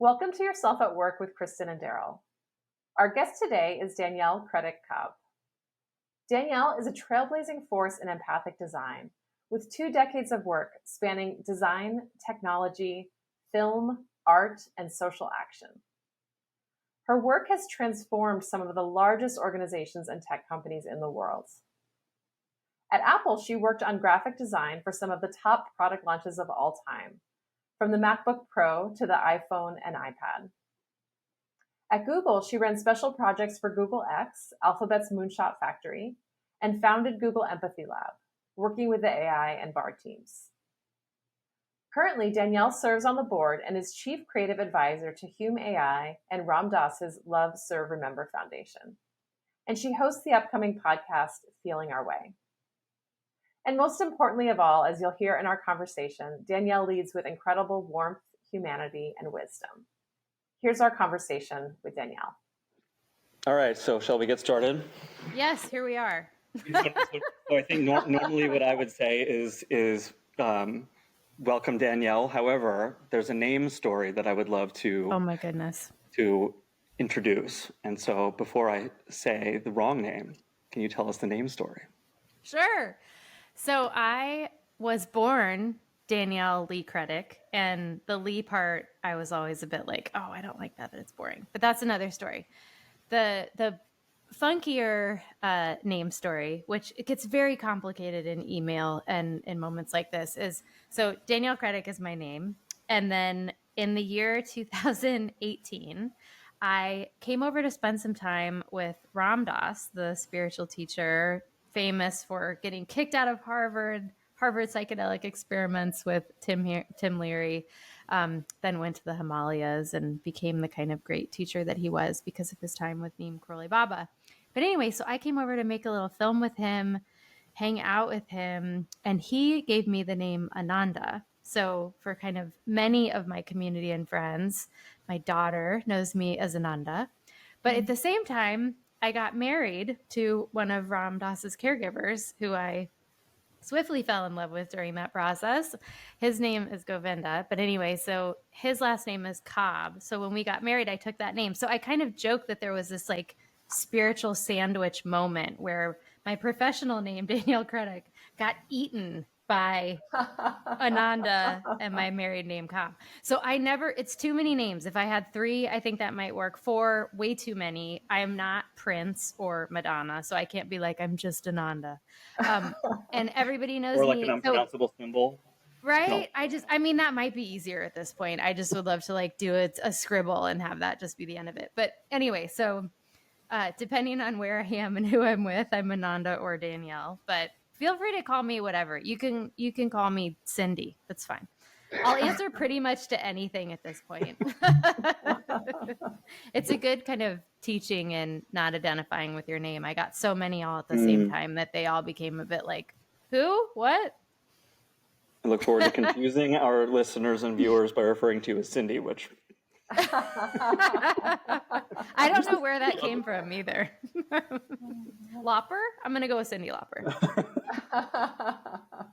Welcome to Yourself at Work with Kristen and Daryl. Our guest today is Danielle Krettek Cobb. Danielle is a trailblazing force in empathic design, with 2 decades of work spanning design, technology, film, art, and social action. Her work has transformed some of the largest organizations and tech companies in the world. At Apple, she worked on graphic design for some of the top product launches of all time, from the MacBook Pro to the iPhone and iPad. At Google, she ran special projects for Google X, Alphabet's Moonshot Factory, and founded Google Empathy Lab, working with the AI and Bard teams. Currently, Danielle serves on the board and is Chief Creative Advisor to Hume AI and Ram Dass's Love, Serve, Remember Foundation. And she hosts the upcoming podcast, Feeling Our Way. And most importantly of all, as you'll hear in our conversation, Danielle leads with incredible warmth, humanity, and wisdom. Here's our conversation with Danielle. All right, so shall we get started? Yes, here we are. So I think normally what I would say is welcome, Danielle. However, there's a name story that I would love to Oh my goodness. to introduce. And so before I say the wrong name, can you tell us the name story? Sure. So I was born Danielle Lee Krettek, and the Lee part, I was always a bit like, oh, I don't like that it's boring. But that's another story. The funkier name story, which it gets very complicated in email and in moments like this, is so Danielle Krettek is my name. And then in the year 2018, I came over to spend some time with Ram Dass, the spiritual teacher, famous for getting kicked out of Harvard psychedelic experiments with Tim Leary, then went to the Himalayas and became the kind of great teacher that he was because of his time with Neem Karoli Baba. But anyway, so I came over to make a little film with him, hang out with him, and he gave me the name Ananda. So for kind of many of my community and friends, my daughter knows me as Ananda. But at the same time, I got married to one of Ram Dass's caregivers, who I swiftly fell in love with during that process. His name is Govinda. But anyway, so his last name is Cobb. So when we got married, I took that name. So I kind of joked that there was this like spiritual sandwich moment where my professional name, Danielle Krettek, got eaten by Ananda and my married name Cobb. So it's too many names. If I had 3, I think that might work. 4, way too many. I am not Prince or Madonna, so I can't be like, I'm just Ananda. And everybody knows Or like me. an unpronounceable symbol. Right? No. That might be easier at this point. I just would love to like do a scribble and have that just be the end of it. But anyway, so depending on where I am and who I'm with, I'm Ananda or Danielle, but feel free to call me whatever. You can call me Cindy. That's fine. I'll answer pretty much to anything at this point. It's a good kind of teaching and not identifying with your name. I got so many all at the same time that they all became a bit like, who? What? I look forward to confusing our listeners and viewers by referring to you as Cindy, which... I don't know where that came from either. Lauper? I'm going to go with Cindy Lauper.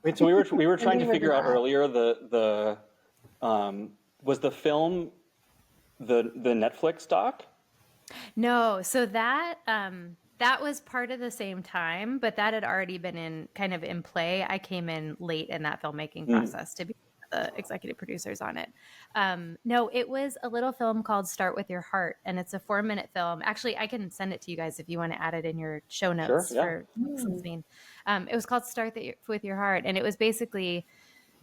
Wait, so we were trying to figure out earlier was the film the Netflix doc? No, so that was part of the same time, but that had already been in play. I came in late in that filmmaking process to be the executive producers on it. No, it was a little film called Start With Your Heart, and it's a 4-minute film. Actually, I can send it to you guys if you want to add it in your show notes. Sure, yeah. For listening. It was called Start With Your Heart, and it was basically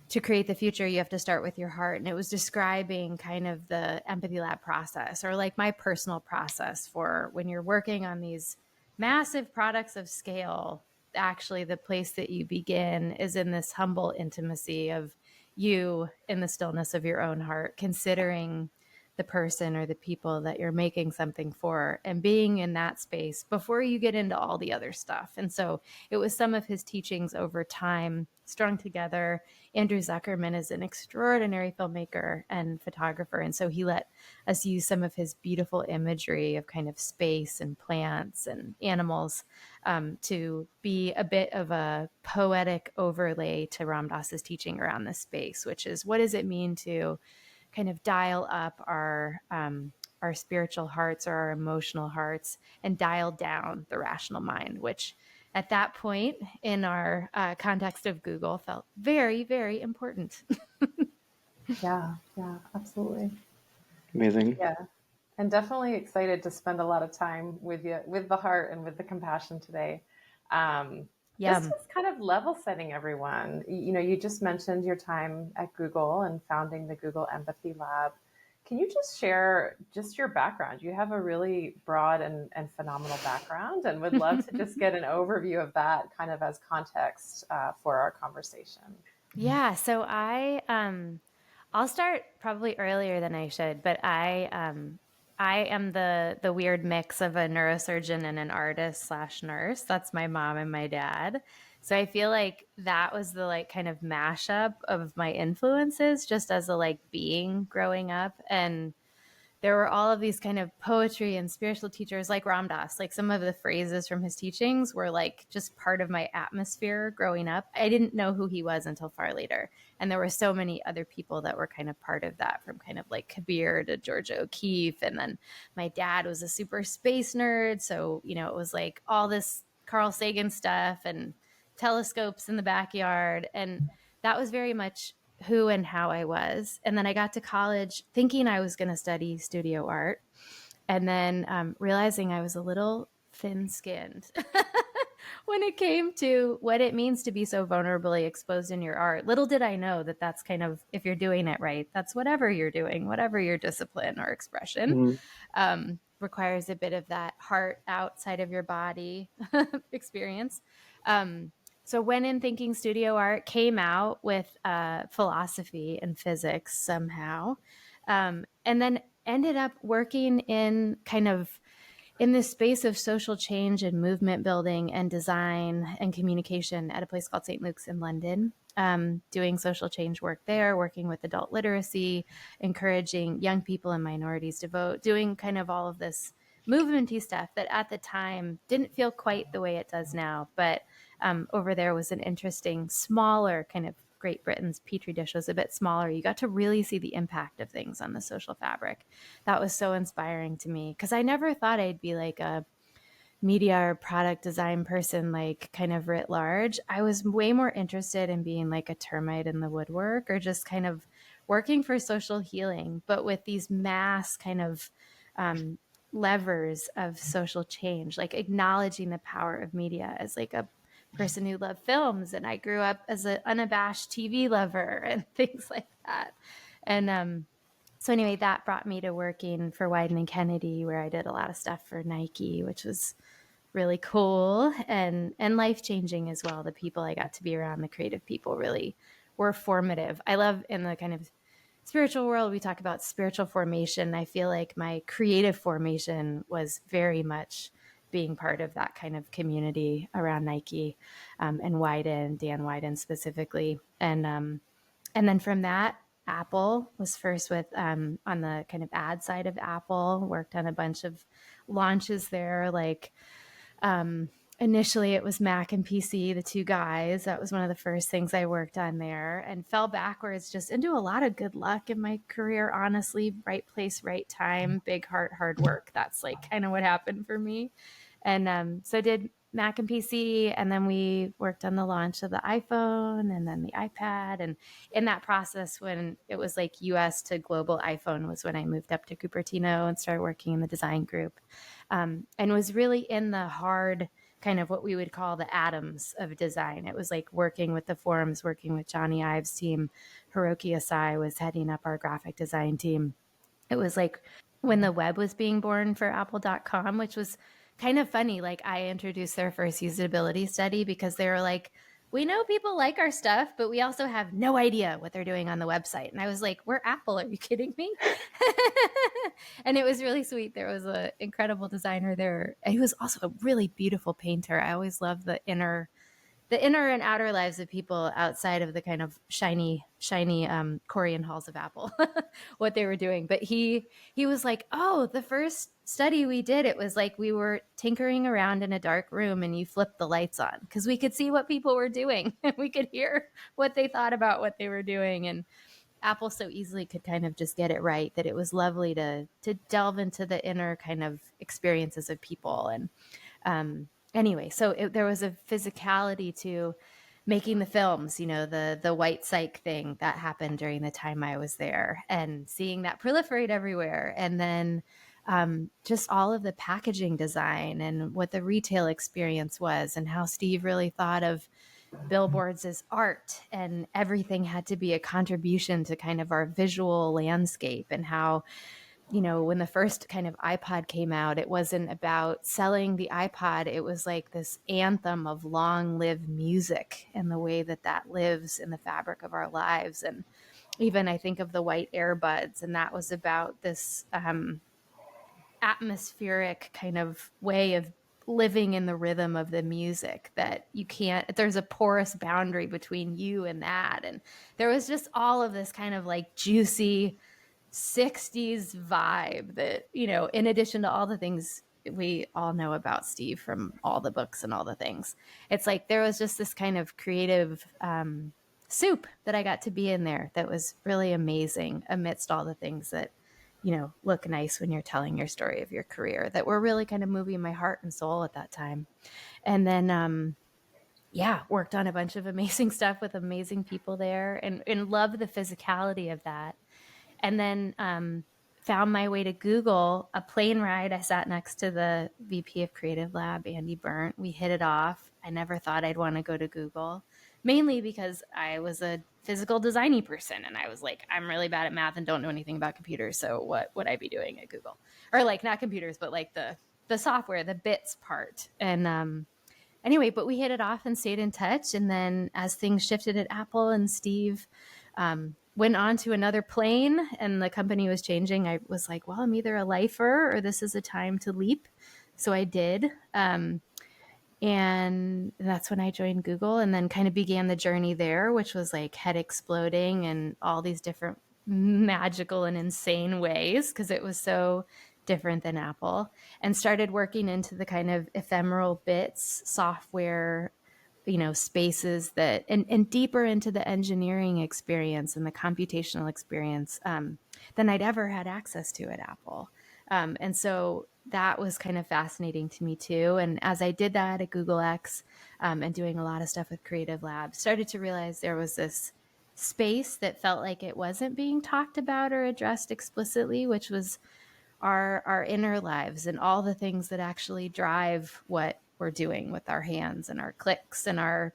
to create the future, you have to start with your heart. And it was describing kind of the empathy lab process, or like my personal process for when you're working on these massive products of scale. Actually, the place that you begin is in this humble intimacy of you in the stillness of your own heart, considering the person or the people that you're making something for, and being in that space before you get into all the other stuff. And so it was some of his teachings over time strung together. Andrew Zuckerman is an extraordinary filmmaker and photographer. And so he let us use some of his beautiful imagery of kind of space and plants and animals to be a bit of a poetic overlay to Ram Dass's teaching around this space, which is, what does it mean to kind of dial up our spiritual hearts or our emotional hearts and dial down the rational mind, which at that point in our context of Google felt very, very important. Yeah, absolutely. Amazing. Yeah. And definitely excited to spend a lot of time with you, with the heart and with the compassion today. Just as kind of level setting everyone, you just mentioned your time at Google and founding the Google Empathy Lab. Can you just share just your background? You have a really broad and phenomenal background, and would love to just get an overview of that kind of as context for our conversation. Yeah, so I'll start probably earlier than I should, but I am the weird mix of a neurosurgeon and an artist slash nurse. That's my mom and my dad. So I feel like that was the like kind of mashup of my influences just as a like being growing up. And there were all of these kind of poetry and spiritual teachers like Ram Dass. Like some of the phrases from his teachings were like just part of my atmosphere growing up. I didn't know who he was until far later. And there were so many other people that were kind of part of that, from kind of like Kabir to Georgia O'Keeffe. And then my dad was a super space nerd. So, it was like all this Carl Sagan stuff and telescopes in the backyard. And that was very much who and how I was. And then I got to college thinking I was going to study studio art, and then realizing I was a little thin skinned when it came to what it means to be so vulnerably exposed in your art. Little did I know that that's kind of, if you're doing it right, that's whatever you're doing, whatever your discipline or expression, requires a bit of that heart outside of your body experience. So went in thinking studio art, came out with philosophy and physics somehow, and then ended up working in kind of in this space of social change and movement building and design and communication at a place called St. Luke's in London, doing social change work there, working with adult literacy, encouraging young people and minorities to vote, doing kind of all of this movementy stuff that at the time didn't feel quite the way it does now. But over there was an interesting, smaller kind of Great Britain's petri dish was a bit smaller. You got to really see the impact of things on the social fabric. That was so inspiring to me because I never thought I'd be like a media or product design person, like kind of writ large. I was way more interested in being like a termite in the woodwork or just kind of working for social healing, but with these mass kind of levers of social change, like acknowledging the power of media as like a person who loved films, and I grew up as an unabashed TV lover and things like that. And so anyway, that brought me to working for Wieden and Kennedy, where I did a lot of stuff for Nike, which was really cool and life-changing as well. The people I got to be around, the creative people, really were formative. I love in the kind of spiritual world, we talk about spiritual formation. I feel like my creative formation was very much being part of that kind of community around Nike and Wieden, Dan Wieden specifically. And then from that, Apple was first with on the kind of ad side of Apple, worked on a bunch of launches there. Like initially it was Mac and PC, the two guys. That was one of the first things I worked on there, and fell backwards just into a lot of good luck in my career. Honestly, right place, right time, big heart, hard work. That's like kind of what happened for me. And so I did Mac and PC, and then we worked on the launch of the iPhone and then the iPad. And in that process, when it was like US to global iPhone, was when I moved up to Cupertino and started working in the design group, and was really in the hard kind of what we would call the atoms of design. It was like working with the forums, working with Johnny Ives' team. Hiroki Asai was heading up our graphic design team. It was like when the web was being born for apple.com, which was kind of funny. Like I introduced their first usability study because they were like, we know people like our stuff, but we also have no idea what they're doing on the website. And I was like, we're Apple. Are you kidding me? And it was really sweet. There was an incredible designer there. He was also a really beautiful painter. I always love the inner and outer lives of people outside of the kind of shiny Corian halls of Apple, what they were doing. But he was like, oh, the first study we did, it was like we were tinkering around in a dark room and you flipped the lights on because we could see what people were doing and we could hear what they thought about what they were doing. And Apple so easily could kind of just get it right, that it was lovely to delve into the inner kind of experiences of people. And anyway, so there was a physicality to making the films, the white psych thing that happened during the time I was there, and seeing that proliferate everywhere. And then just all of the packaging design and what the retail experience was, and how Steve really thought of billboards as art, and everything had to be a contribution to kind of our visual landscape. And how, when the first kind of iPod came out, it wasn't about selling the iPod. It was like this anthem of long live music, and the way that that lives in the fabric of our lives. And even I think of the white earbuds, and that was about this atmospheric kind of way of living in the rhythm of the music, that there's a porous boundary between you and that. And there was just all of this kind of like juicy 60s vibe that, in addition to all the things we all know about Steve from all the books and all the things, it's like there was just this kind of creative soup that I got to be in there that was really amazing, amidst all the things that look nice when you're telling your story of your career, that were really kind of moving my heart and soul at that time. And then, worked on a bunch of amazing stuff with amazing people there, and loved the physicality of that. And then found my way to Google, a plane ride. I sat next to the VP of Creative Lab, Andy Burnt. We hit it off. I never thought I'd want to go to Google, mainly because I was a physical designy person, and I was like, I'm really bad at math and don't know anything about computers, so what would I be doing at Google? Or like, not computers, but like the software, the bits part. And anyway, but we hit it off and stayed in touch. And then as things shifted at Apple, and Steve went on to another plane, and the company was changing, I was like, well, I'm either a lifer or this is a time to leap. So I did. And that's when I joined Google, and then kind of began the journey there, which was like head exploding and all these different magical and insane ways, because it was so different than Apple, and started working into the kind of ephemeral bits software, spaces that, and deeper into the engineering experience and the computational experience than I'd ever had access to at Apple. And so that was kind of fascinating to me too. And as I did that at Google X, and doing a lot of stuff with Creative Lab, started to realize there was this space that felt like it wasn't being talked about or addressed explicitly, which was our inner lives, and all the things that actually drive what we're doing with our hands and our clicks and our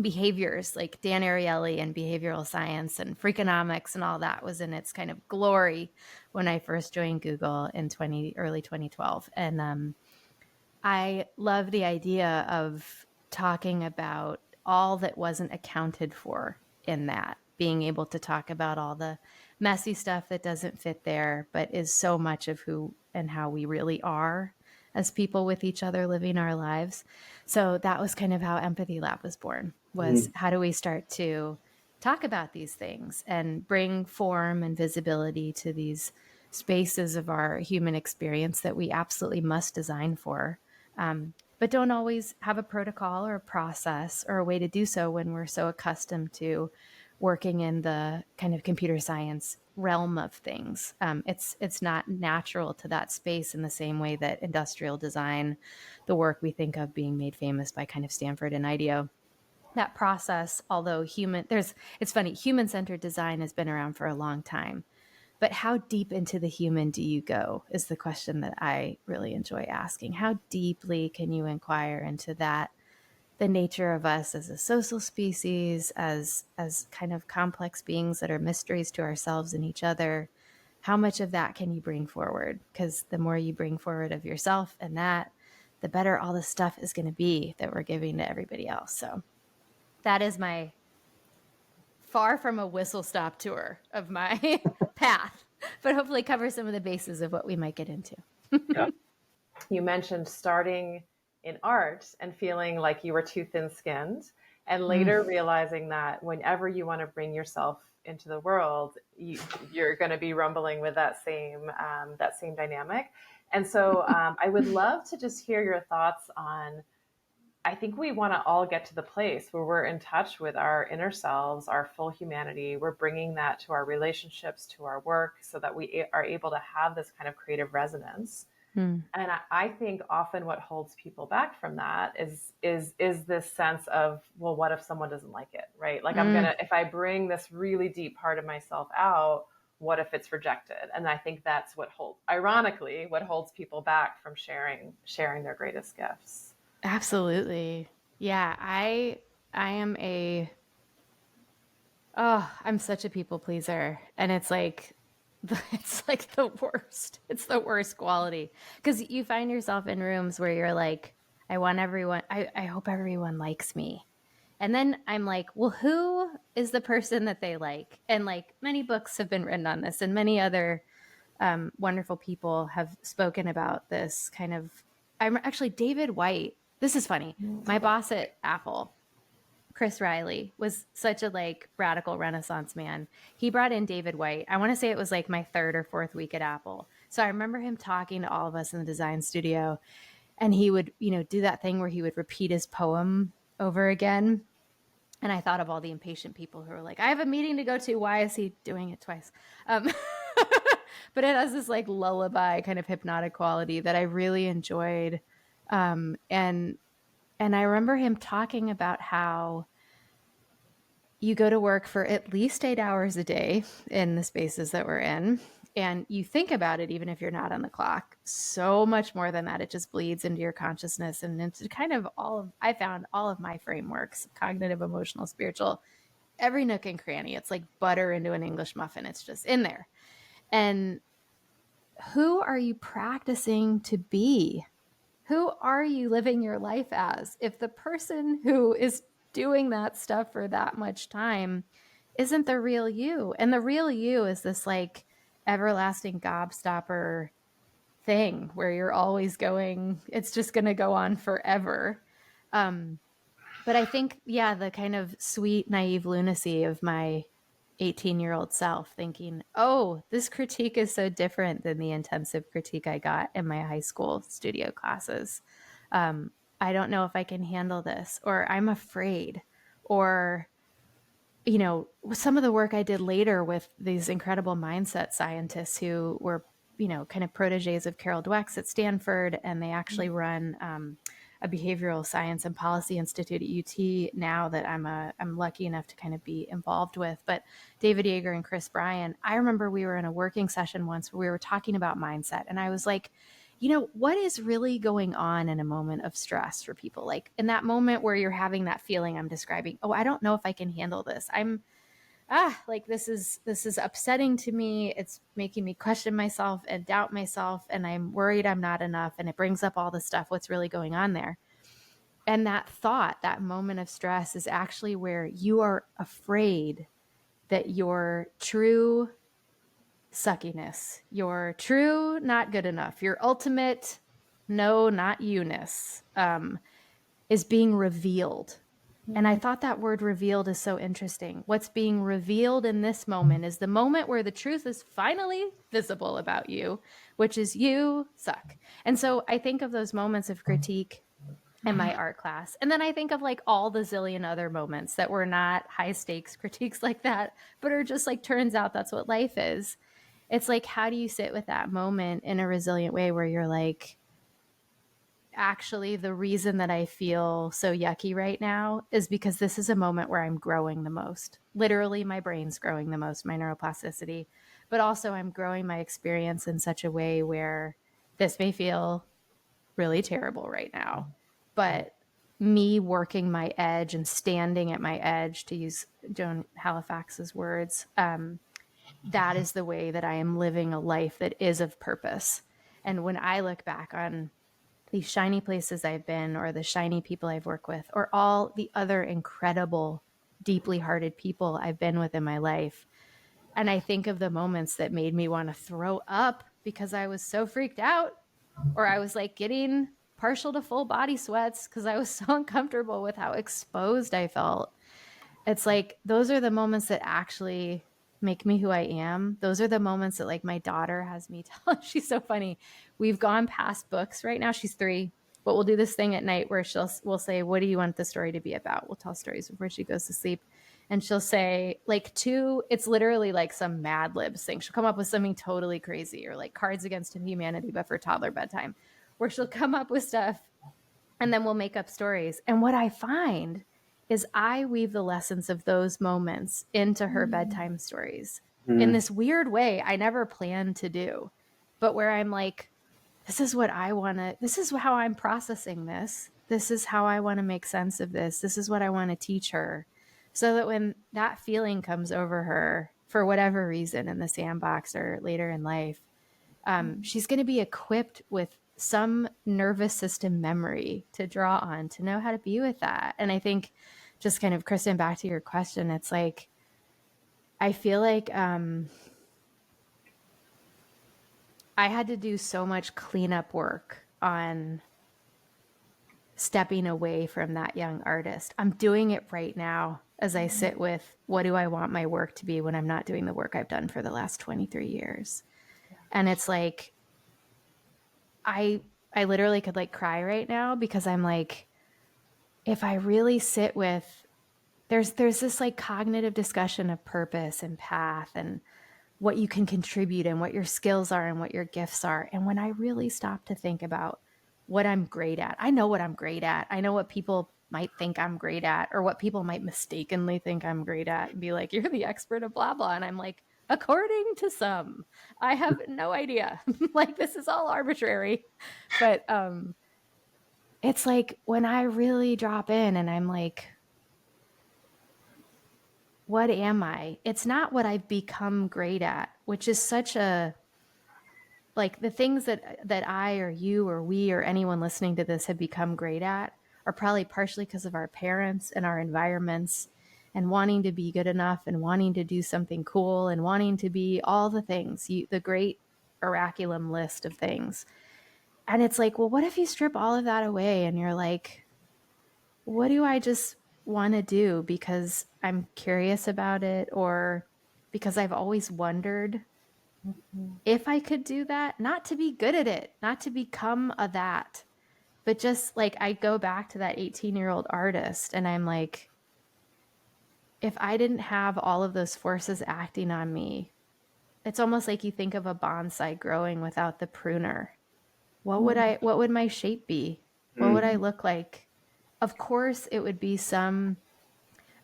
behaviors. Like Dan Ariely and behavioral science and Freakonomics and all that was in its kind of glory when I first joined Google in early 2012. And I love the idea of talking about all that wasn't accounted for in that, being able to talk about all the messy stuff that doesn't fit there, but is so much of who and how we really are as people with each other living our lives. So that was kind of how Empathy Lab was born, was how do we start to talk about these things and bring form and visibility to these spaces of our human experience that we absolutely must design for, but don't always have a protocol or a process or a way to do so when we're so accustomed to working in the kind of computer science realm of things. It's not natural to that space in the same way that industrial design, the work we think of being made famous by kind of Stanford and IDEO, that process, although it's funny, human-centered design has been around for a long time, but how deep into the human do you go is the question that I really enjoy asking. How deeply can you inquire into that, the nature of us as a social species, as kind of complex beings that are mysteries to ourselves and each other? How much of that can you bring forward? Because the more you bring forward of yourself and that, the better all the stuff is going to be that we're giving to everybody else. So that is my far from a whistle stop tour of my path, but hopefully cover some of the bases of what we might get into. Yeah. You mentioned starting in art and feeling like you were too thin-skinned, and later realizing that whenever you want to bring yourself into the world, you're going to be rumbling with that same dynamic. And so I would love to just hear your thoughts on I think we want to all get to the place where we're in touch with our inner selves, our full humanity. We're bringing that to our relationships, to our work, so that we are able to have this kind of creative resonance. Mm. And I think often what holds people back from that is this sense of, well, what if someone doesn't like it, right? Like if I bring this really deep part of myself out, what if it's rejected? And I think that's ironically, what holds people back from sharing their greatest gifts. Absolutely. Yeah, I'm such a people pleaser, and it's like it's like the worst. It's the worst quality, because you find yourself in rooms where you're like, I hope everyone likes me. And then I'm like, well, who is the person that they like? And like many books have been written on this, and many other wonderful people have spoken about this kind of. I'm actually David White. This is funny. My boss at Apple, Chris Riley, was such a like radical Renaissance man. He brought in David White. I want to say it was like my third or fourth week at Apple. So I remember him talking to all of us in the design studio, and he would, do that thing where he would repeat his poem over again. And I thought of all the impatient people who were like, I have a meeting to go to. Why is he doing it twice? But it has this like lullaby kind of hypnotic quality that I really enjoyed. And I remember him talking about how you go to work for at least 8 hours a day in the spaces that we're in. And you think about it, even if you're not on the clock, so much more than that. It just bleeds into your consciousness and into kind of I found all of my frameworks, cognitive, emotional, spiritual, every nook and cranny. It's like butter into an English muffin. It's just in there. And who are you practicing to be? Who are you living your life as? If the person who is doing that stuff for that much time isn't the real you, and the real you is this like everlasting gobstopper thing where you're always going, it's just going to go on forever. But I think, the kind of sweet, naive lunacy of my 18-year-old self thinking, oh, this critique is so different than the intensive critique I got in my high school studio classes. I don't know if I can handle this, or I'm afraid, or, some of the work I did later with these incredible mindset scientists who were, kind of proteges of Carol Dweck's at Stanford, and they actually run a behavioral science and policy institute at UT now that I'm lucky enough to kind of be involved with. But David Yeager and Chris Bryan, I remember we were in a working session once where we were talking about mindset, and I was like, what is really going on in a moment of stress for people? Like in that moment where you're having that feeling I'm describing, oh, I don't know if I can handle this. Like this is upsetting to me. It's making me question myself and doubt myself, and I'm worried I'm not enough, and it brings up all the stuff, what's really going on there. And that thought, that moment of stress, is actually where you are afraid that your true suckiness, your true not good enough, your ultimate no, not you-ness, is being revealed. And I thought that word revealed is so interesting. What's being revealed in this moment is the moment where the truth is finally visible about you, which is you suck. And so I think of those moments of critique in my art class. And then I think of like all the zillion other moments that were not high stakes critiques like that, but are just like, turns out that's what life is. It's like, how do you sit with that moment in a resilient way where you're like, actually, the reason that I feel so yucky right now is because this is a moment where I'm growing the most. Literally, my brain's growing the most, my neuroplasticity, but also I'm growing my experience in such a way where this may feel really terrible right now, but me working my edge and standing at my edge, to use Joan Halifax's words, that is the way that I am living a life that is of purpose. And when I look back on these shiny places I've been, or the shiny people I've worked with, or all the other incredible, deeply hearted people I've been with in my life, and I think of the moments that made me want to throw up because I was so freaked out, or I was like getting partial to full body sweats because I was so uncomfortable with how exposed I felt. It's like, those are the moments that actually make me who I am. Those are the moments that like my daughter has me tell. She's so funny. We've gone past books right now. She's 3. But we'll do this thing at night where we'll say, what do you want the story to be about? We'll tell stories before she goes to sleep. And she'll say like it's literally like some Mad Libs thing. She'll come up with something totally crazy, or like Cards Against Humanity, but for toddler bedtime, where she'll come up with stuff and then we'll make up stories. And what I find is I weave the lessons of those moments into her bedtime stories in this weird way I never planned to do, but where I'm like, this is what I want to, this is how I'm processing this. This is how I want to make sense of this. This is what I want to teach her. So that when that feeling comes over her for whatever reason in the sandbox or later in life, she's going to be equipped with some nervous system memory to draw on, to know how to be with that. And I think, just kind of, Kristen, back to your question, it's like, I feel like I had to do so much cleanup work on stepping away from that young artist. I'm doing it right now as I sit with, what do I want my work to be when I'm not doing the work I've done for the last 23 years? And it's like, I literally could like cry right now, because I'm like, if I really sit with, there's this like cognitive discussion of purpose and path and what you can contribute and what your skills are and what your gifts are. And when I really stop to think about what I'm great at, I know what I'm great at. I know what people might think I'm great at, or what people might mistakenly think I'm great at, and be like, you're the expert of blah, blah. And I'm like, according to some, I have no idea. Like, this is all arbitrary. But it's like, when I really drop in and I'm like, what am I? It's not what I've become great at, which is such a, like, the things that I or you or we or anyone listening to this have become great at are probably partially because of our parents and our environments, and wanting to be good enough and wanting to do something cool and wanting to be all the things, the great oraculum list of things. And it's like, well, what if you strip all of that away and you're like, what do I just want to do because I'm curious about it, or because I've always wondered if I could do that, not to be good at it, not to become a that, but just like, I go back to that 18-year-old artist and I'm like, if I didn't have all of those forces acting on me, it's almost like you think of a bonsai growing without the pruner. What would my shape be? What would I look like? Of course, it would be some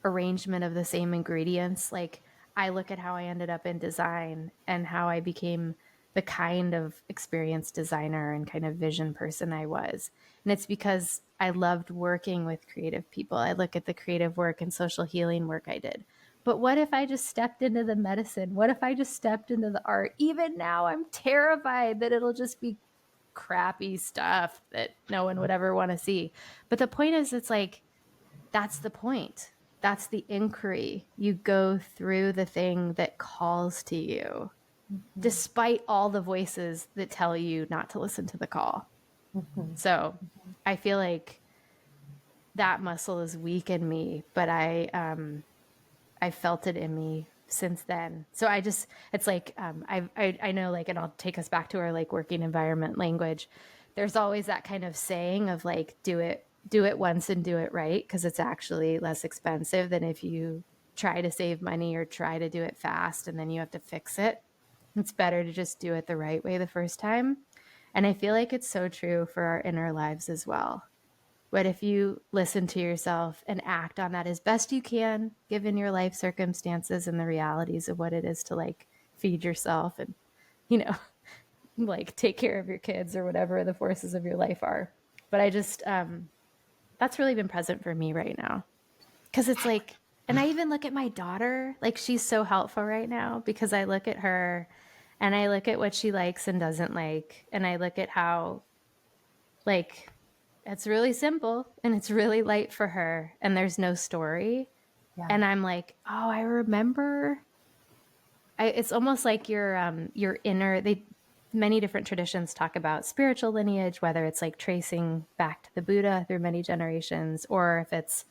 arrangement of the same ingredients. Like, I look at how I ended up in design and how I became the kind of experienced designer and kind of vision person I was. And it's because I loved working with creative people. I look at the creative work and social healing work I did. But what if I just stepped into the medicine? What if I just stepped into the art? Even now, I'm terrified that it'll just be crappy stuff that no one would ever want to see. But the point is, it's like, that's the point. That's the inquiry. You go through the thing that calls to you, despite all the voices that tell you not to listen to the call. So I feel like that muscle is weak in me, but I felt it in me since then. So it's like, I know, like, and I'll take us back to our like working environment language. There's always that kind of saying of like, do it once and do it right, because it's actually less expensive than if you try to save money or try to do it fast and then you have to fix it. It's better to just do it the right way the first time. And I feel like it's so true for our inner lives as well. But if you listen to yourself and act on that as best you can, given your life circumstances and the realities of what it is to like feed yourself and, like take care of your kids or whatever the forces of your life are. But I just, that's really been present for me right now. Because it's like, and I even look at my daughter, like, she's so helpful right now, because I look at her and I look at what she likes and doesn't like. And I look at how, like, it's really simple and it's really light for her and there's no story. Yeah. And I'm like, oh, I remember. It's almost like your inner, many different traditions talk about spiritual lineage, whether it's like tracing back to the Buddha through many generations, or if it's,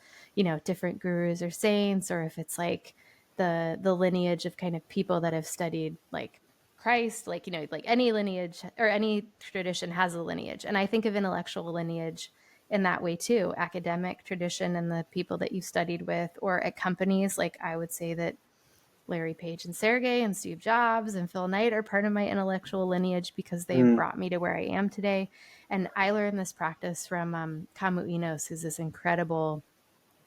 different gurus or saints, or if it's like the lineage of kind of people that have studied like Christ, like, like any lineage or any tradition has a lineage. And I think of intellectual lineage in that way too, academic tradition and the people that you studied with, or at companies. Like I would say that Larry Page and Sergey and Steve Jobs and Phil Knight are part of my intellectual lineage because they've brought me to where I am today. And I learned this practice from Kamu Enos, who's this incredible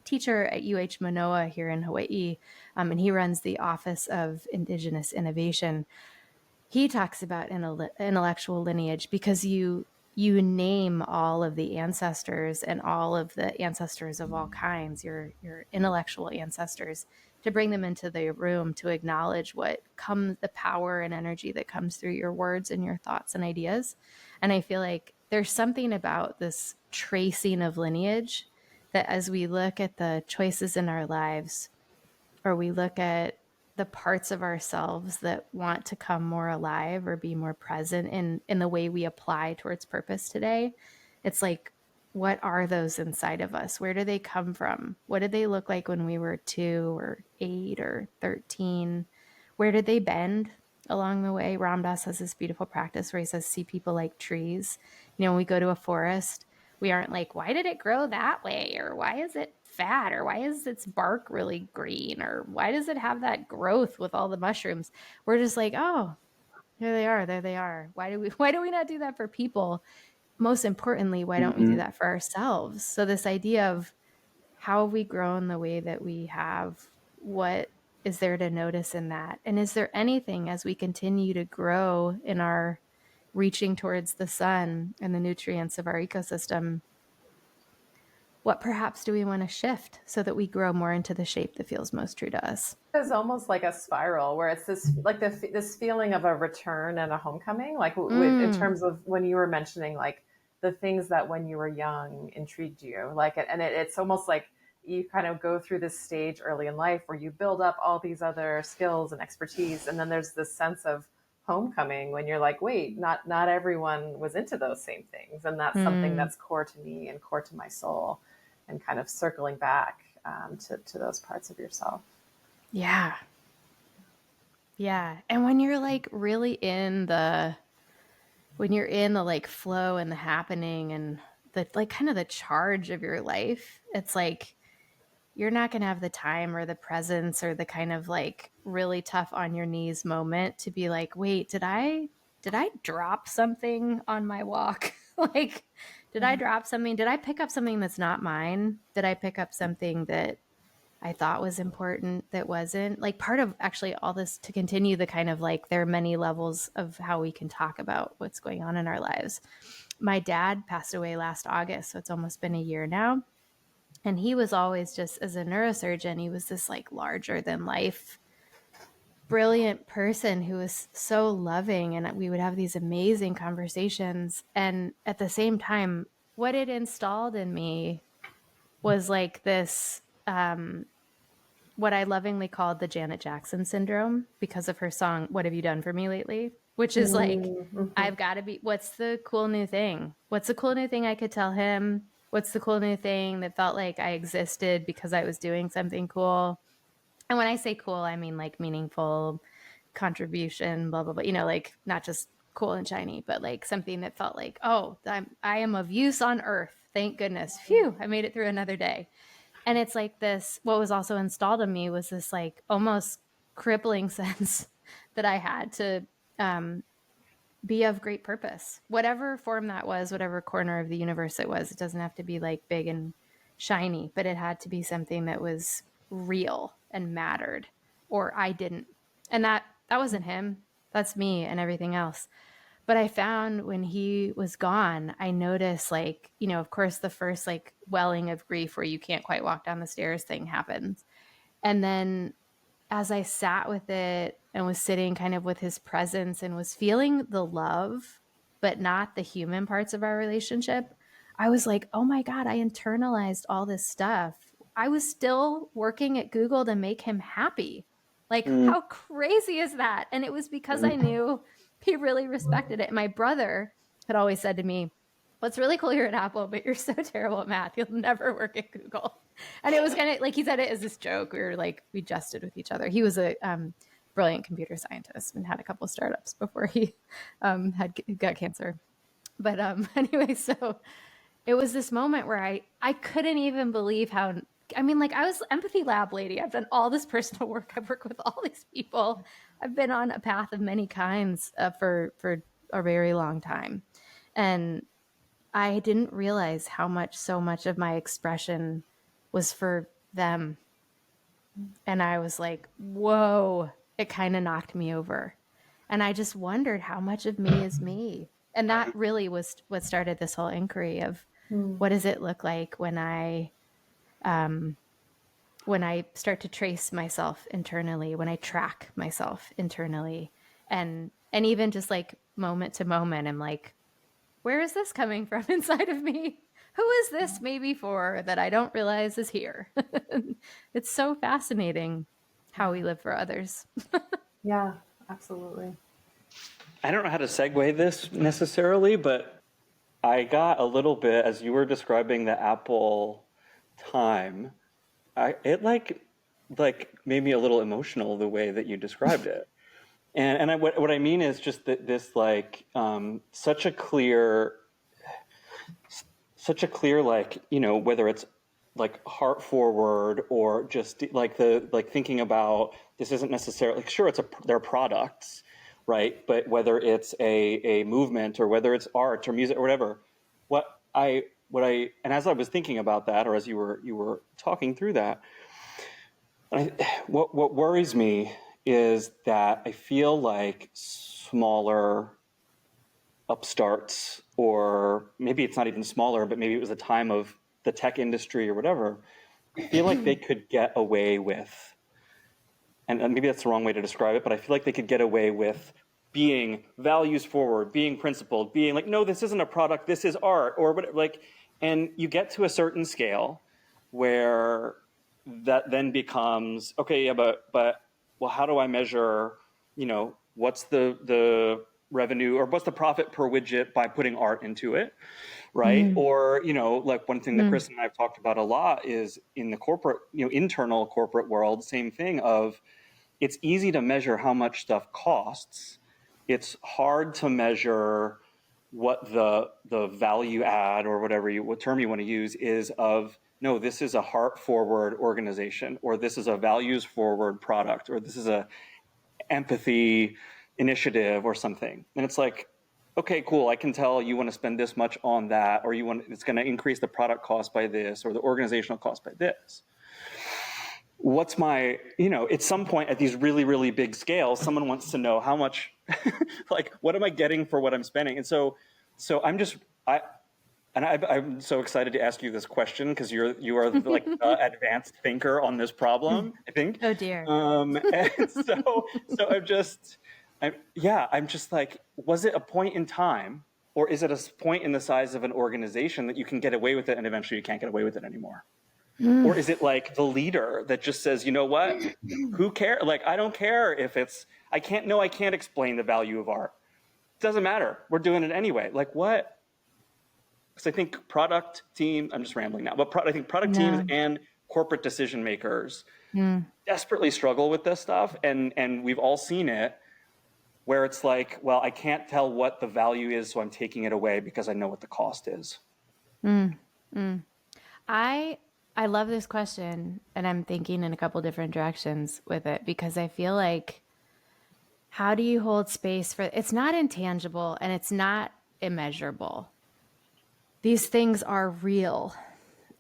teacher at Manoa here in Hawaii. And he runs the Office of Indigenous Innovation. He talks about intellectual lineage because you name all of the ancestors and all of the ancestors of all kinds, your intellectual ancestors, to bring them into the room to acknowledge what comes, the power and energy that comes through your words and your thoughts and ideas. And I feel like there's something about this tracing of lineage that as we look at the choices in our lives, or we look at the parts of ourselves that want to come more alive or be more present in the way we apply towards purpose today, it's like, what are those inside of us? Where do they come from? What did they look like when we were 2 or 8 or 13? Where did they bend along the way? Ram Dass has this beautiful practice where he says, see people like trees. When we go to a forest, we aren't like, why did it grow that way? Or why is it fat? Or why is its bark really green? Or why does it have that growth with all the mushrooms? We're just like, oh, there they are. There they are. Why do we not do that for people? Most importantly, why don't we do that for ourselves? So this idea of how have we grown the way that we have? What is there to notice in that? And is there anything as we continue to grow in our reaching towards the sun and the nutrients of our ecosystem, what perhaps do we want to shift so that we grow more into the shape that feels most true to us? It's almost like a spiral where it's this like this feeling of a return and a homecoming, like in terms of when you were mentioning like the things that when you were young intrigued you, like it's almost like you kind of go through this stage early in life where you build up all these other skills and expertise, and then there's this sense of homecoming when you're like, wait, not everyone was into those same things, and that's something that's core to me and core to my soul, and kind of circling back to those parts of yourself. Yeah. And when you're like really in the like flow and the happening and the like kind of the charge of your life, it's like you're not going to have the time or the presence or the kind of like really tough on your knees moment to be like, wait, did I drop something on my walk? Like, did I drop something? Did I pick up something that's not mine? Did I pick up something that I thought was important that wasn't? Like, part of actually all this, to continue the kind of like, there are many levels of how we can talk about what's going on in our lives. My dad passed away last August, so it's almost been a year now. And he was always just, as a neurosurgeon, he was this like larger than life, brilliant person who was so loving. And we would have these amazing conversations. And at the same time, what it installed in me was like this, what I lovingly called the Janet Jackson syndrome, because of her song, What Have You Done For Me Lately? Which is like, I've got to be, what's the cool new thing? What's the cool new thing I could tell him? What's the cool new thing that felt like I existed because I was doing something cool? And when I say cool, I mean like meaningful contribution, blah, blah, blah, like not just cool and shiny, but like something that felt like, oh, I am of use on earth. Thank goodness. Phew, I made it through another day. And it's like this, what was also installed in me was this like almost crippling sense that I had to be of great purpose, whatever form that was, whatever corner of the universe it was. It doesn't have to be like big and shiny, but it had to be something that was real and mattered, or I didn't. And that wasn't him. That's me and everything else. But I found when he was gone, I noticed like, of course, the first like welling of grief where you can't quite walk down the stairs thing happens. And then as I sat with it and was sitting kind of with his presence and was feeling the love, but not the human parts of our relationship, I was like, oh my God, I internalized all this stuff. I was still working at Google to make him happy. Like, how crazy is that? And it was because I knew he really respected it. My brother had always said to me, what's really cool here at Apple, but you're so terrible at math, you'll never work at Google. And it was kind of like, he said it as this joke. We jested with each other. He was a brilliant computer scientist and had a couple of startups before he got cancer. But anyway, so it was this moment where I couldn't even believe how, I mean, like I was empathy lab lady. I've done all this personal work. I've worked with all these people. I've been on a path of many kinds for a very long time. And I didn't realize how much, so much of my expression was for them. And I was like, whoa, it kind of knocked me over. And I just wondered how much of me is me. And that really was what started this whole inquiry of what does it look like when I start to trace myself internally, when I track myself internally, and even just like moment to moment, I'm like, where is this coming from inside of me? Who is this maybe for that I don't realize is here? It's so fascinating how we live for others. Yeah, absolutely. I don't know how to segue this necessarily, but I got a little bit as you were describing the Apple time. It like made me a little emotional the way that you described it. And what I mean is just that this like such a clear like, you know, whether it's like heart forward or just like thinking about this isn't necessarily like, sure, they're products, right? But whether it's a movement or whether it's art or music or whatever, and as I was thinking about that, or as you were talking through that, what worries me is that I feel like smaller upstarts, or maybe it's not even smaller, but maybe it was a time of the tech industry or whatever, I feel like they could get away with, and maybe that's the wrong way to describe it, but I feel like they could get away with being values forward, being principled, being like, no, this isn't a product, this is art, or whatever. Like, and you get to a certain scale where that then becomes, okay, yeah, but well, how do I measure, you know, what's the revenue or what's the profit per widget by putting art into it, right? Or, you know, like one thing that Chris and I have talked about a lot is in the corporate, you know, internal corporate world, same thing of, it's easy to measure how much stuff costs. It's hard to measure what the value add or what term you want to use is of, no, this is a heart forward organization, or this is a values forward product, or this is a empathy initiative or something. And it's like, okay, cool, I can tell you want to spend this much on that, or it's going to increase the product cost by this, or the organizational cost by this. What's my, you know, at some point at these really, really big scales, someone wants to know how much, like, what am I getting for what I'm spending? And so I'm so excited to ask you this question because you are like the advanced thinker on this problem, I think. Oh dear. And so I'm just like, was it a point in time, or is it a point in the size of an organization that you can get away with it and eventually you can't get away with it anymore? Or is it like the leader that just says, you know what, who cares? Like, I don't care if I can't explain the value of art. It doesn't matter. We're doing it anyway. Like what? Because I think product team, I'm just rambling now, but I think product teams and corporate decision makers desperately struggle with this stuff. And we've all seen it where it's like, well, I can't tell what the value is, so I'm taking it away because I know what the cost is. I love this question, and I'm thinking in a couple different directions with it, because I feel like, how do you hold space for, it's not intangible and it's not immeasurable. These things are real.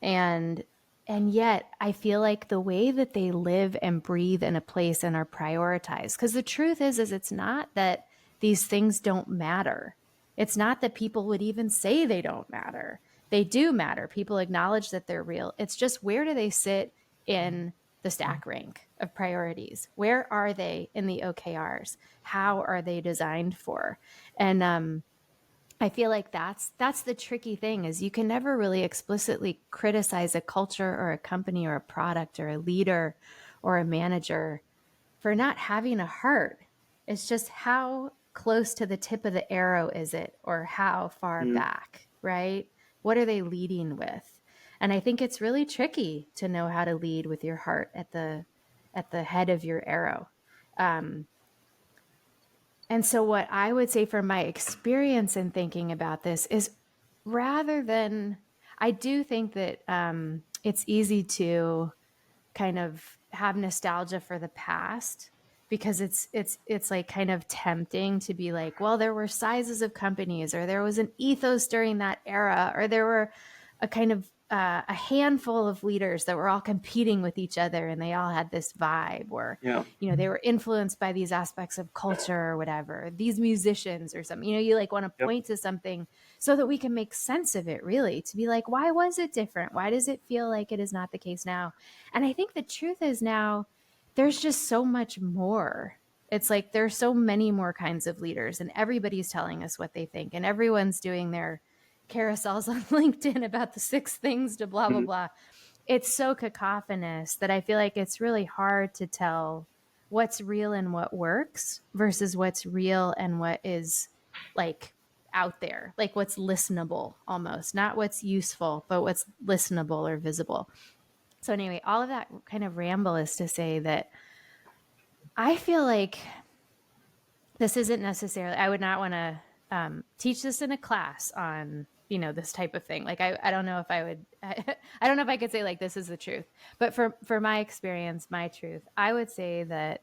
And yet I feel like the way that they live and breathe in a place and are prioritized, because the truth is it's not that these things don't matter. It's not that people would even say they don't matter. They do matter. People acknowledge that they're real. It's just, where do they sit in the stack rank of priorities? Where are they in the OKRs? How are they designed for? And I feel like that's the tricky thing, is you can never really explicitly criticize a culture or a company or a product or a leader or a manager for not having a heart. It's just, how close to the tip of the arrow is it, or how far back, right? What are they leading with? And I think it's really tricky to know how to lead with your heart at the head of your arrow. And so what I would say from my experience in thinking about this is rather than, I do think that it's easy to kind of have nostalgia for the past because it's like kind of tempting to be like, well, there were sizes of companies, or there was an ethos during that era, or there were a kind of a handful of leaders that were all competing with each other, and they all had this vibe, or Yeah. they were influenced by these aspects of culture or whatever, these musicians or something. You like want to Yep. point to something so that we can make sense of it, really, to be like, why was it different? Why does it feel like it is not the case now? And I think the truth is now there's just so much more. It's like there's so many more kinds of leaders, and everybody's telling us what they think, and everyone's doing their carousels on LinkedIn about the 6 things to blah, blah, blah. It's so cacophonous that I feel like it's really hard to tell what's real and what works versus what's real and what is like out there, like what's listenable almost, not what's useful, but what's listenable or visible. So anyway, all of that kind of ramble is to say that I feel like this isn't necessarily, I would not want to teach this in a class on, this type of thing. Like, I don't know if I would, I don't know if I could say like, this is the truth, but for my experience, my truth, I would say that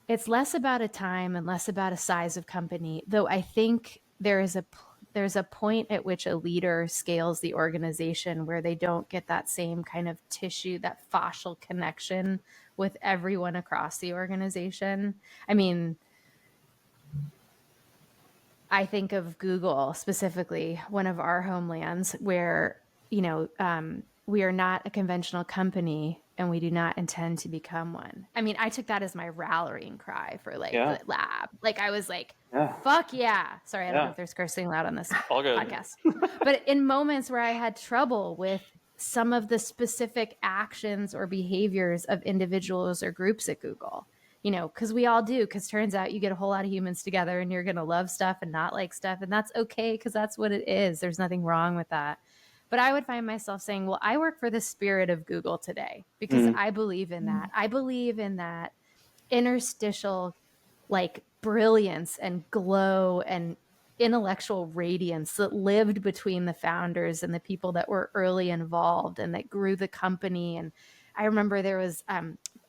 it's less about a time and less about a size of company, though I think there's a point at which a leader scales the organization where they don't get that same kind of tissue, that fascial connection with everyone across the organization. I mean, I think of Google specifically, one of our homelands, where, we are not a conventional company and we do not intend to become one. I mean, I took that as my rallying cry for like the lab. Like I was like, fuck yeah. Sorry, I don't know if there's cursing loud on this podcast. But in moments where I had trouble with some of the specific actions or behaviors of individuals or groups at Google, because we all do, because turns out you get a whole lot of humans together and you're going to love stuff and not like stuff. And that's okay, because that's what it is. There's nothing wrong with that. But I would find myself saying, well, I work for the spirit of Google today because I believe in that. I believe in that interstitial, like brilliance and glow and intellectual radiance that lived between the founders and the people that were early involved and that grew the company. And I remember there was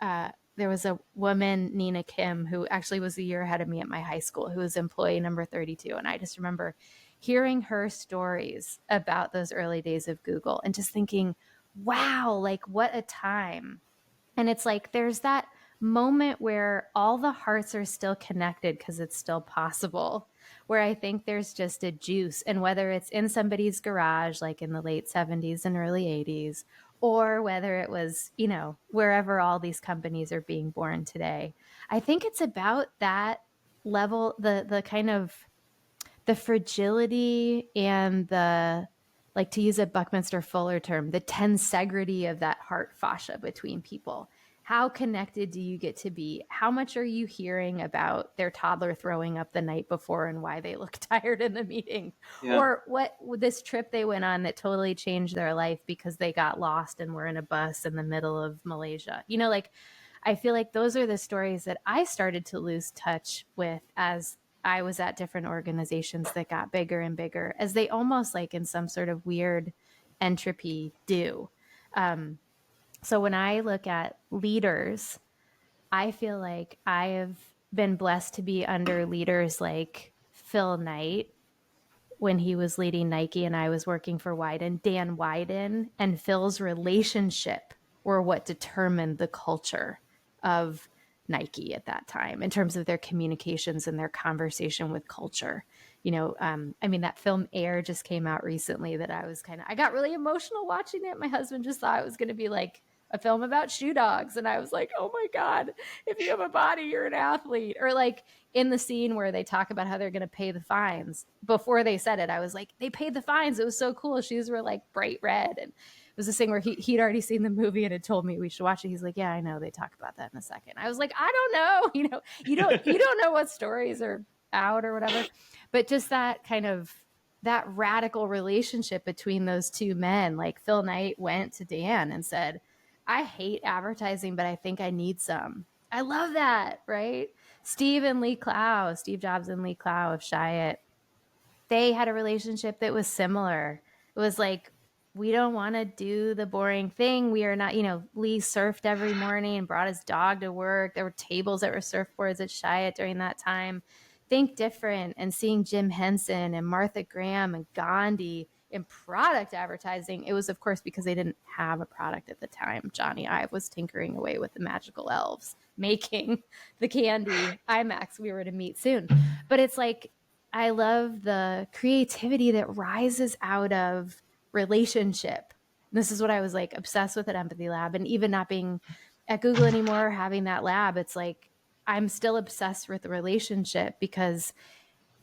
a woman, Nina Kim, who actually was a year ahead of me at my high school, who was employee number 32. And I just remember hearing her stories about those early days of Google and just thinking, wow, like what a time. And it's like, there's that moment where all the hearts are still connected because it's still possible, where I think there's just a juice. And whether it's in somebody's garage, like in the late 70s and early 80s, or whether it was, wherever all these companies are being born today, I think it's about that level, the kind of the fragility and the, like to use a Buckminster Fuller term, the tensegrity of that heart fascia between people. How connected do you get to be? How much are you hearing about their toddler throwing up the night before and why they look tired in the meeting? Yeah. Or what this trip they went on that totally changed their life because they got lost and were in a bus in the middle of Malaysia. Like I feel like those are the stories that I started to lose touch with as I was at different organizations that got bigger and bigger, as they almost like in some sort of weird entropy do. So when I look at leaders, I feel like I have been blessed to be under leaders like Phil Knight when he was leading Nike and I was working for Wyden. Dan Wyden and Phil's relationship were what determined the culture of Nike at that time in terms of their communications and their conversation with culture. That film Air just came out recently that I got really emotional watching it. My husband just thought it was going to be like a film about shoe dogs. And I was like, oh my God, if you have a body, you're an athlete. Or like in the scene where they talk about how they're going to pay the fines. Before they said it, I was like, they paid the fines. It was so cool. Shoes were like bright red. And it was this thing where he'd already seen the movie and had told me we should watch it. He's like, yeah, I know. They talk about that in a second. I was like, I don't know. You don't know what stories are out or whatever. But just that kind of that radical relationship between those two men, like Phil Knight went to Dan and said, I hate advertising, but I think I need some. I love that, right? Steve Jobs and Lee Clow of Chiat, they had a relationship that was similar. It was like, we don't want to do the boring thing. We are not, Lee surfed every morning and brought his dog to work. There were tables that were surfboards at Chiat during that time. Think different, and seeing Jim Henson and Martha Graham and Gandhi in product advertising. It was, of course, because they didn't have a product at the time. Johnny Ive was tinkering away with the magical elves, making the candy IMAX we were to meet soon. But it's like, I love the creativity that rises out of relationship. This is what I was like obsessed with at Empathy Lab, and even not being at Google anymore, having that lab, it's like I'm still obsessed with the relationship, because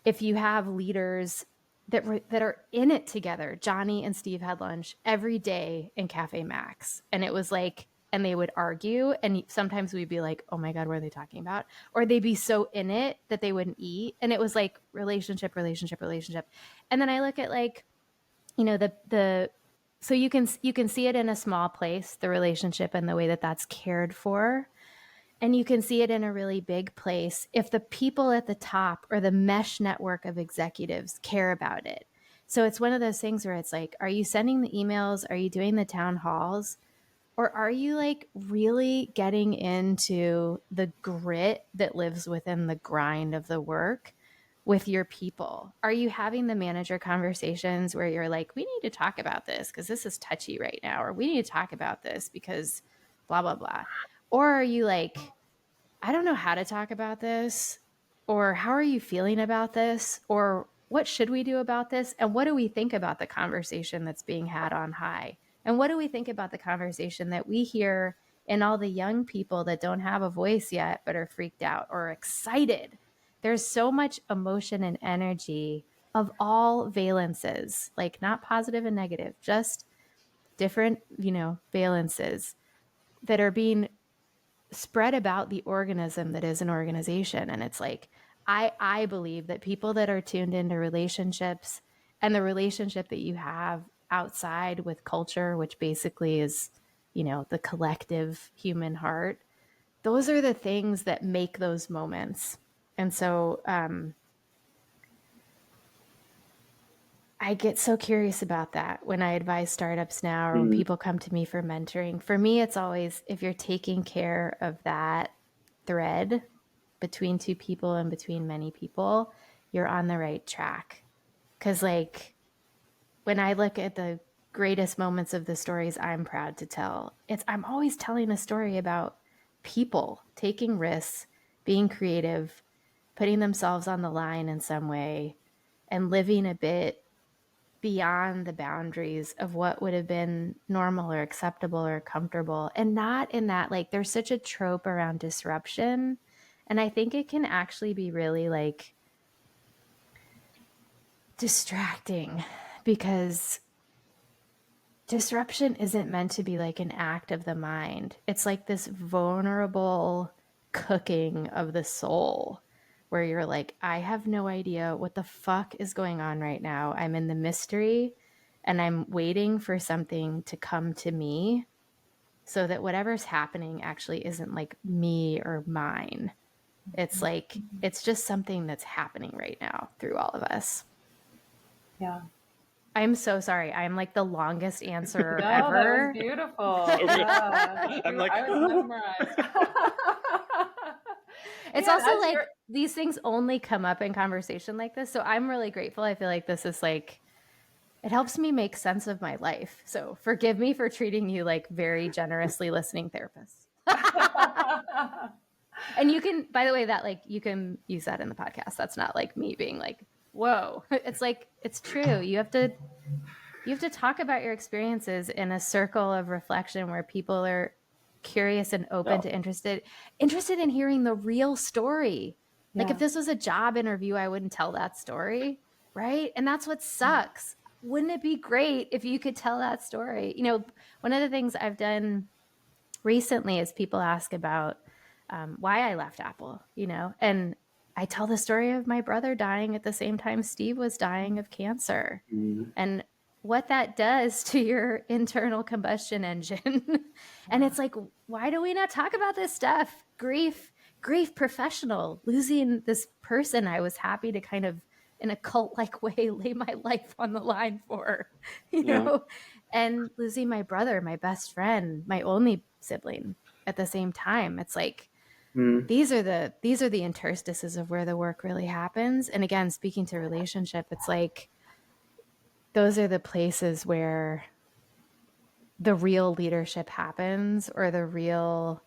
if you have leaders that are in it together. Johnny and Steve had lunch every day in Cafe Max, and it was like, and they would argue, and sometimes we'd be like, oh my God, what are they talking about? Or they'd be so in it that they wouldn't eat. And it was like relationship. And then I look at like, so you can see it in a small place, the relationship and the way that that's cared for. And you can see it in a really big place if the people at the top or the mesh network of executives care about it. So it's one of those things where it's like, are you sending the emails? Are you doing the town halls? Or are you like really getting into the grit that lives within the grind of the work with your people? Are you having the manager conversations where you're like, we need to talk about this because this is touchy right now, or we need to talk about this because blah, blah, blah. Or are you like, I don't know how to talk about this, or how are you feeling about this, or what should we do about this? And what do we think about the conversation that's being had on high? And what do we think about the conversation that we hear in all the young people that don't have a voice yet, but are freaked out or excited? There's so much emotion and energy of all valences, like not positive and negative, just different, valences that are being spread about the organism that is an organization. And it's like, I believe that people that are tuned into relationships and the relationship that you have outside with culture, which basically is, the collective human heart, those are the things that make those moments. And so I get so curious about that when I advise startups now, or when people come to me for mentoring. For me, it's always, if you're taking care of that thread between two people and between many people, you're on the right track. Because like, when I look at the greatest moments of the stories I'm proud to tell, I'm always telling a story about people taking risks, being creative, putting themselves on the line in some way, and living a bit beyond the boundaries of what would have been normal or acceptable or comfortable. And not in that, like, there's such a trope around disruption. And I think it can actually be really like distracting, because disruption isn't meant to be like an act of the mind. It's like this vulnerable cooking of the soul, where you're like, I have no idea what the fuck is going on right now. I'm in the mystery and I'm waiting for something to come to me, so that whatever's happening actually isn't like me or mine. It's like, it's just something that's happening right now through all of us. Yeah. I'm so sorry. I'm like the longest answer No, ever. that was beautiful. Yeah. I'm like, I was mesmerized. It's Yeah, also like these things only come up in conversation like this. So I'm really grateful. I feel like this is like, it helps me make sense of my life. So forgive me for treating you like very generously listening therapists. And you can, by the way, that like, you can use that in the podcast. That's not like me being like, whoa. It's like, it's true. You have to talk about your experiences in a circle of reflection where people are curious and open to interested in hearing the real story. Like if this was a job interview, I wouldn't tell that story, right? And that's what sucks. Wouldn't it be great if you could tell that story? One of the things I've done recently is people ask about why I left Apple, and I tell the story of my brother dying at the same time Steve was dying of cancer. And what that does to your internal combustion engine. And it's like, why do we not talk about this stuff? Grief professional, losing this person I was happy to kind of in a cult-like way lay my life on the line for, you know, and losing my brother, my best friend, my only sibling at the same time. It's like, these are the interstices of where the work really happens. And again, speaking to relationship, it's like, those are the places where the real leadership happens, or the real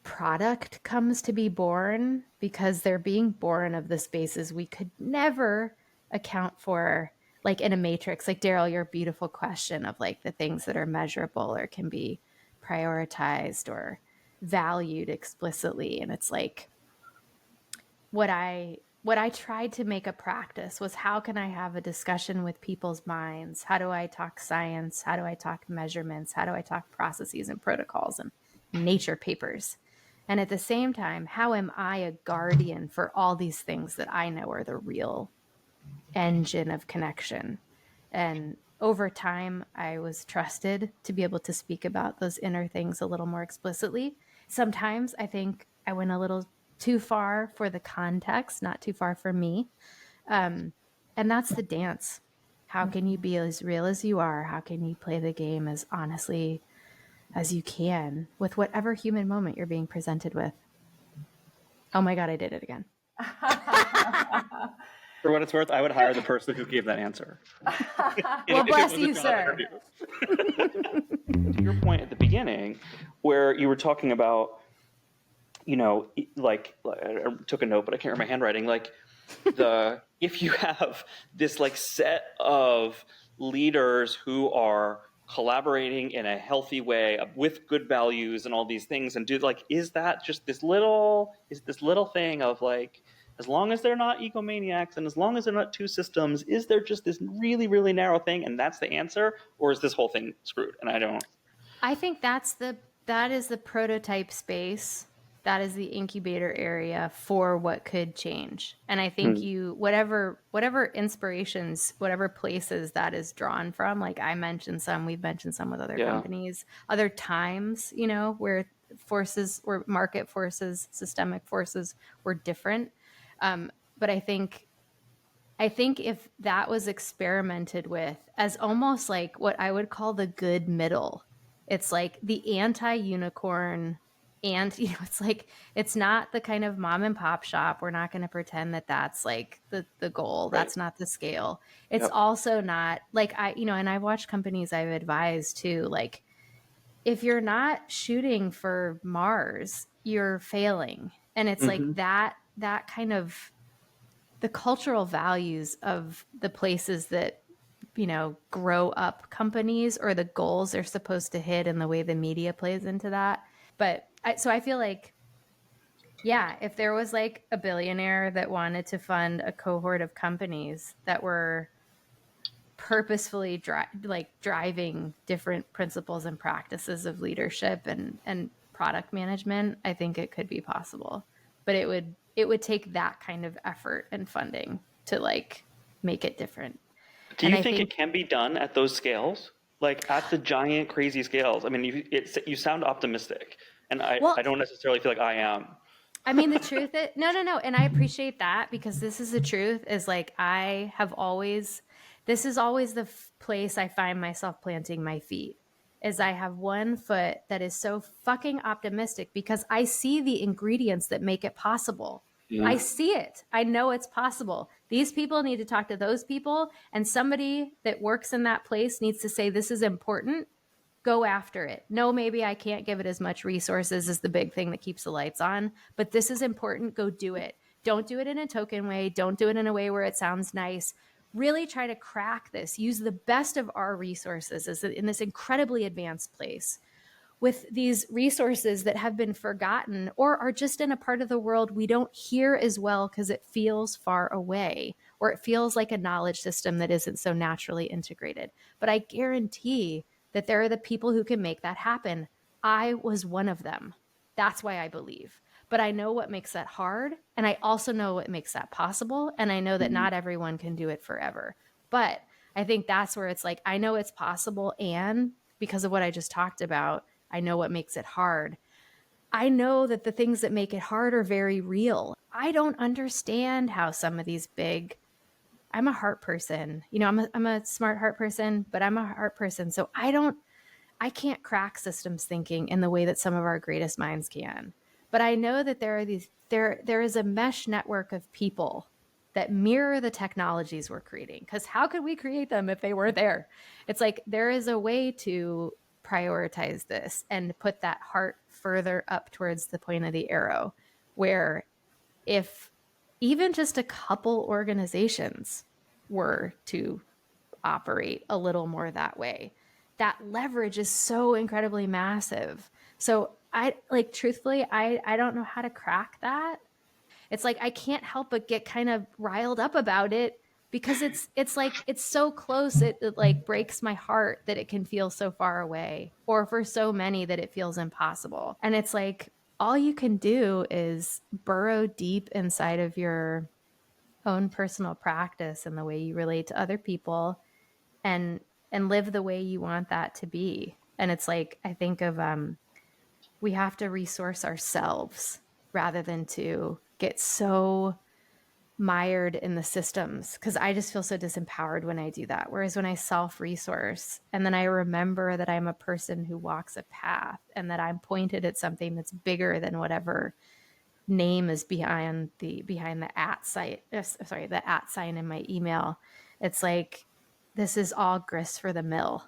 product comes to be born, because they're being born of the spaces we could never account for, like in a matrix. Like, Daryl, your beautiful question of like the things that are measurable or can be prioritized or valued explicitly. And it's like, what I tried to make a practice was, how can I have a discussion with people's minds? How do I talk science? How do I talk measurements? How do I talk processes and protocols and nature papers? And at the same time, how am I a guardian for all these things that I know are the real engine of connection? And over time, I was trusted to be able to speak about those inner things a little more explicitly. Sometimes I think I went a little too far for the context, not too far for me. And that's the dance. How can you be as real as you are? How can you play the game as honestly as you can with whatever human moment you're being presented with? Oh my God, I did it again. For what it's worth, I would hire the person who gave that answer. Well, bless you, sir. To your point at the beginning, where you were talking about, you know, like, I took a note, but I can't remember my handwriting. Like, if you have this like set of leaders who are collaborating in a healthy way with good values and all these things, and is that just this little thing of like, as long as they're not egomaniacs and as long as they're not two systems, is there just this really, really narrow thing and that's the answer? Or is this whole thing screwed? And I think that is the prototype space. That is the incubator area for what could change. And I think whatever inspirations, whatever places that is drawn from, like I mentioned some, we've mentioned some with other companies, other times, you know, where forces or market forces, systemic forces were different. But I think if that was experimented with as almost like what I would call the good middle, it's like the anti-unicorn, and you know, it's like, it's not the kind of mom and pop shop. We're not going to pretend that that's like the goal. Right. That's not the scale. It's also not like, and I've watched companies I've advised too, like, if you're not shooting for Mars, you're failing. And it's like that kind of the cultural values of the places that, you know, grow up companies, or the goals they're supposed to hit, and the way the media plays into that. But so I feel like, yeah, if there was like a billionaire that wanted to fund a cohort of companies that were purposefully driving different principles and practices of leadership and product management, I think it could be possible. But it would take that kind of effort and funding to like make it different. Do you think it can be done at those scales? Like at the giant, crazy scales? I mean, you sound optimistic, and I don't necessarily feel like I am. I mean, the truth is, no. And I appreciate that, because this is the truth, is like, this is always the place I find myself planting my feet, is I have one foot that is so fucking optimistic because I see the ingredients that make it possible. Yeah. I see it. I know it's possible. These people need to talk to those people, and somebody that works in that place needs to say, this is important. Go after it. No, maybe I can't give it as much resources as the big thing that keeps the lights on, but this is important. Go do it. Don't do it in a token way. Don't do it in a way where it sounds nice. Really try to crack this. Use the best of our resources in this incredibly advanced place, with these resources that have been forgotten or are just in a part of the world we don't hear as well because it feels far away, or it feels like a knowledge system that isn't so naturally integrated. But I guarantee that there are the people who can make that happen. I was one of them. That's why I believe. But I know what makes that hard, and I also know what makes that possible, and I know that not everyone can do it forever. But I think that's where it's like, I know it's possible. And because of what I just talked about, I know what makes it hard. I know that the things that make it hard are very real. I don't understand how some of these big, I'm a heart person, you know, I'm a smart heart person, but I'm a heart person. So I can't crack systems thinking in the way that some of our greatest minds can. But I know that there is a mesh network of people that mirror the technologies we're creating. Because how could we create them if they weren't there? It's like there is a way to prioritize this and put that heart further up towards the point of the arrow, where if even just a couple organizations were to operate a little more that way, that leverage is so incredibly massive. So I like, truthfully, I don't know how to crack that. It's like I can't help but get kind of riled up about it because it's like it's so close, it like breaks my heart that it can feel so far away, or for so many that it feels impossible. And it's like all you can do is burrow deep inside of your own personal practice and the way you relate to other people, and live the way you want that to be. And it's like I think of we have to resource ourselves rather than to get so mired in the systems, because I just feel so disempowered when I do that. Whereas when I self-resource and then I remember that I'm a person who walks a path and that I'm pointed at something that's bigger than whatever name is behind the at site, the at sign in my email. It's like, this is all grist for the mill.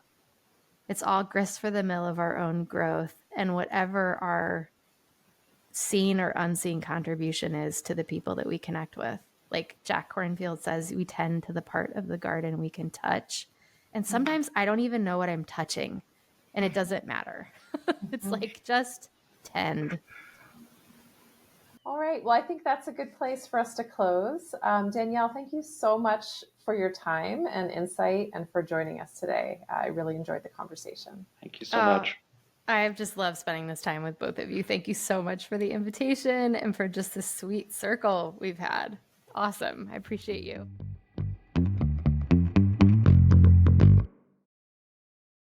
It's all grist for the mill of our own growth, and whatever our seen or unseen contribution is to the people that we connect with. Like Jack Kornfield says, we tend to the part of the garden we can touch. And sometimes I don't even know what I'm touching, and it doesn't matter. It's like, just tend. All right. Well, I think that's a good place for us to close. Danielle, thank you so much for your time and insight and for joining us today. I really enjoyed the conversation. Thank you so much. I've just loved spending this time with both of you. Thank you so much for the invitation and for just this sweet circle we've had. Awesome. I appreciate you.